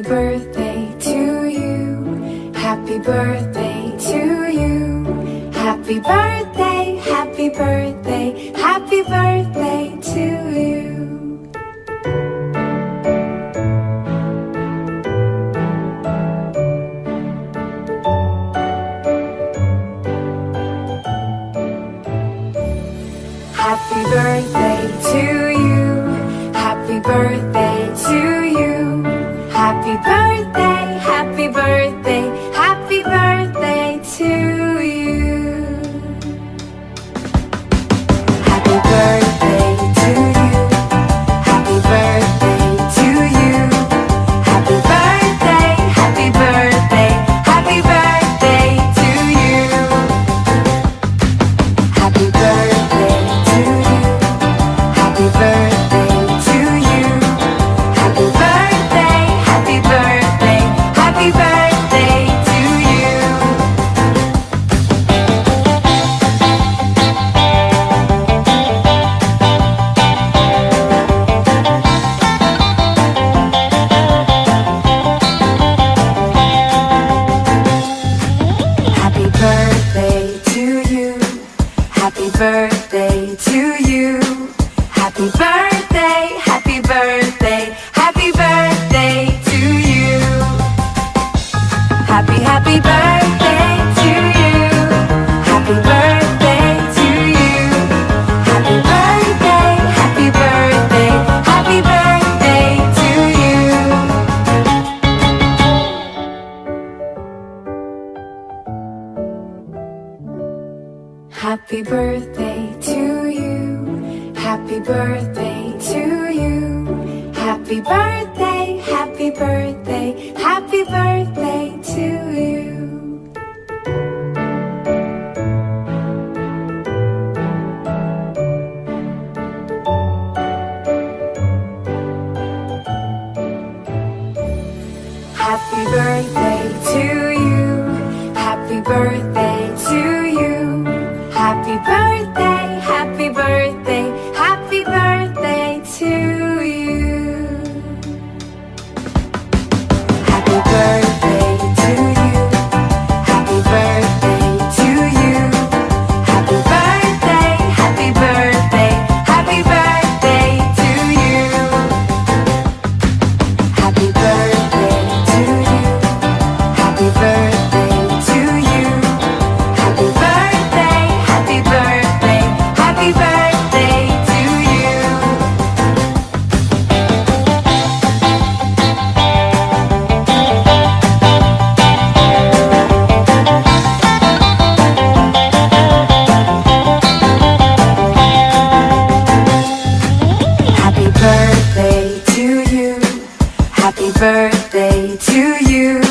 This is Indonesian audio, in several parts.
Happy birthday to you. Happy birthday to you. Happy birthday, happy birthday, happy birthday to you. Happy birthday to you. Happy birthday to you. Happy birthday, happy birthday, happy birthday to you. Happy birthday to you. Happy birthday to you. Happy birthday, happy birthday, happy birthday to you. Happy birthday to you. Happy birthday to you. Happy birthday, happy birthday, happy birthday to you. Happy birthday to you. Happy birthday to you. Happy birthday, happy birthday, happy birthday to you. Happy birthday to you. Happy birthday to you. Happy birthday, happy birthday, happy birthday to you. Happy birthday to you. Happy birthday to you. Happy birthday, happy birthday, happy birthday to you. Happy birthday to you. Happy birthday to you. Happy birthday, happy birthday, happy birthday to you. Happy birthday to you. Happy birthday to you. Happy birthday, happy birthday, happy birthday to you. Happy birthday to you. Happy birthday to you. Happy birthday, happy birthday, happy birthday to you. Happy birthday to you. Happy birthday to you.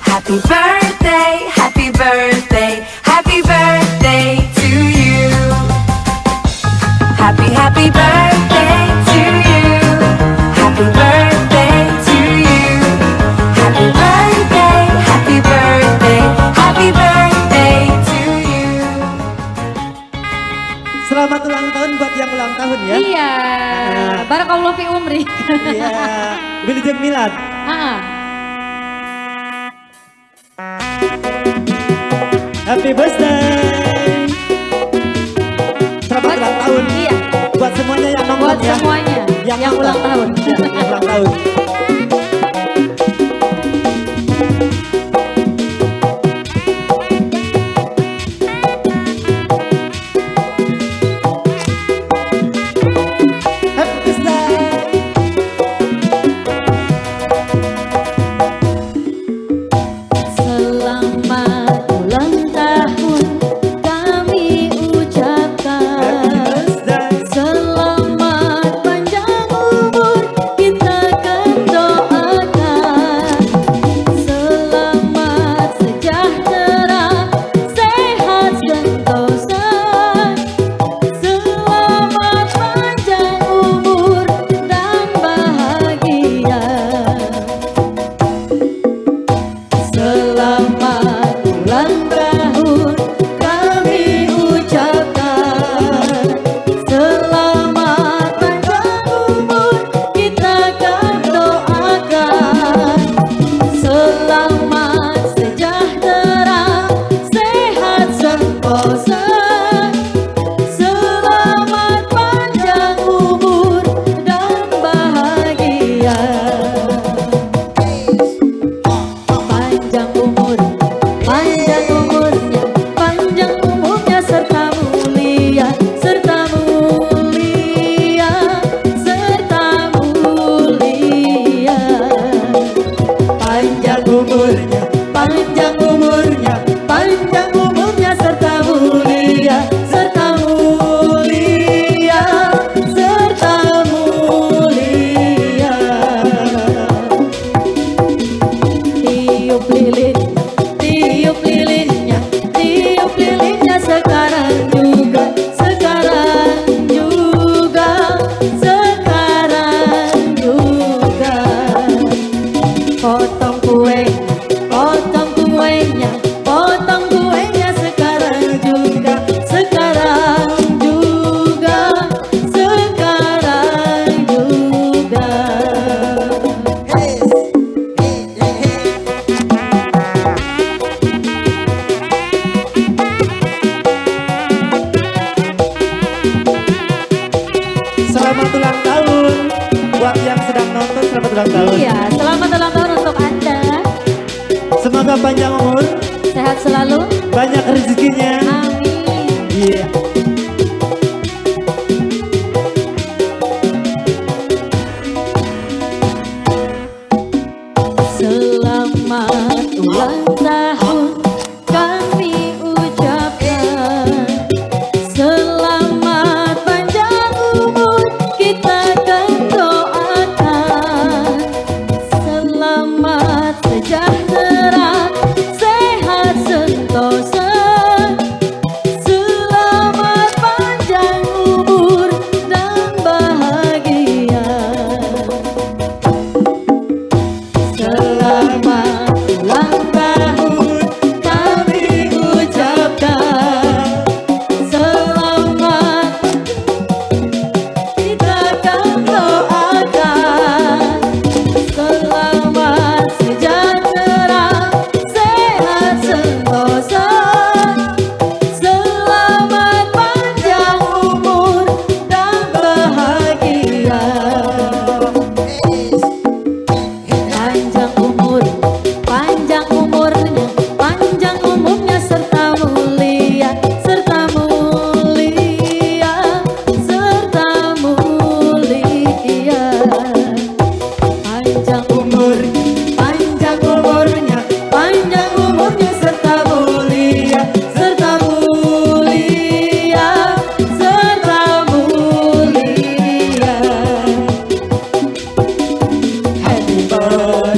Happy birthday, happy birthday, happy birthday to you. Happy birthday to you. Happy birthday to you. Happy birthday, happy birthday, happy birthday to you. Selamat ulang tahun buat yang ulang tahun ya. Iya, barakallahu fi umri. Iya, Wilujeng Milad. Happy birthday. Selamat ulang tahun. Iya. Buat semuanya yang nonton Buat ya. semuanya yang ulang tahun. Ya, yang ulang tahun. Happy birthday. Selamat ulang tahun kami ucapkan. Happy birthday. Selamat panjang umur kita kandung. panjang umurnya serta mulia, serta mulia, serta mulia. Tiup lilinnya, tiup lilinnya sekarang juga, sekarang juga, sekarang juga. Potong kuenya, potong kuenya sekarang juga, sekarang juga, sekarang juga. Selamat ulang tahun buat yang sedang nonton, selamat ulang tahun. Iya, selamat ulang tahun untuk Anda. Semoga panjang umur, Sehat selalu. banyak rezekinya. Amin. Iya. Selamat ulang tahun kami ucapkan. Selamat panjang umur kita kan doakan. Selamat sejahtera, sehat sentosa. Selamat panjang umur dan bahagia. Selamat ulang tahun kami ucapkan. Selamat kita akan doakan. Selamat sejahtera, sehat sentosa. Selamat panjang umur dan bahagia. Panjang umurnya, panjang umurnya serta mulia, serta mulia, serta mulia. Panjang umurnya, panjang umurnya, panjang umurnya serta mulia, serta mulia, serta mulia. Happy birthday